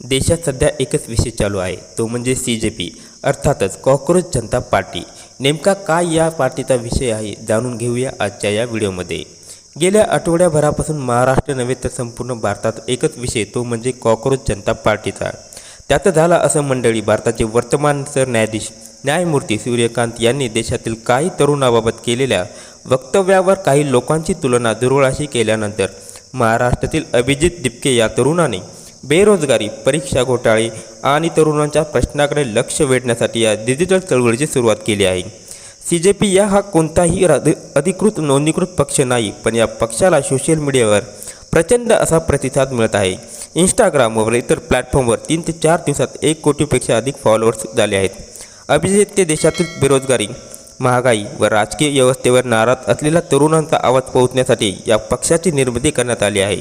देशात सध्या एकच विषय चालू आहे, तो म्हणजे CJP अर्थातच कॉक्रोच जनता पार्टी। नेमका काय या पार्टीचा विषय आहे जाणून घेऊया आजच्या या व्हिडिओमध्ये। गेल्या आठवड्याभरापासून महाराष्ट्र नव्हे तर संपूर्ण भारतात एकच विषय तो म्हणजे कॉक्रोच जनता पार्टीचा। त्यात झाला असं मंडळी, भारताचे वर्तमान सरन्यायाधीश न्यायमूर्ती सूर्यकांत यांनी देशातील काही तरुणाबाबत केलेल्या वक्तव्यावर काही लोकांची तुलना दुर्वळाशी केल्यानंतर महाराष्ट्रातील अभिजित दिपके या तरुणाने बेरोजगारी, परीक्षा घोटाळे आणि तरुणांच्या प्रश्नाकडे लक्ष वेधण्यासाठी या डिजिटल चळवळीची सुरुवात केली आहे। CJP हा कोणताही अधिकृत नोंदणीकृत पक्ष नाही, पण या पक्षाला सोशल मीडियावर प्रचंड असा प्रतिसाद मिळत आहे। इंस्टाग्राम व इतर प्लॅटफॉर्मवर 3 ते 4 दिवसात 1 कोटीपेक्षा अधिक फॉलोअर्स झाले आहेत। अभिजित ते देशातील बेरोजगारी, महागाई व राजकीय व्यवस्थेवर नाराज असलेल्या तरुणांचा आवाज पोहोचण्यासाठी या पक्षाची निर्मिती करण्यात आली आहे।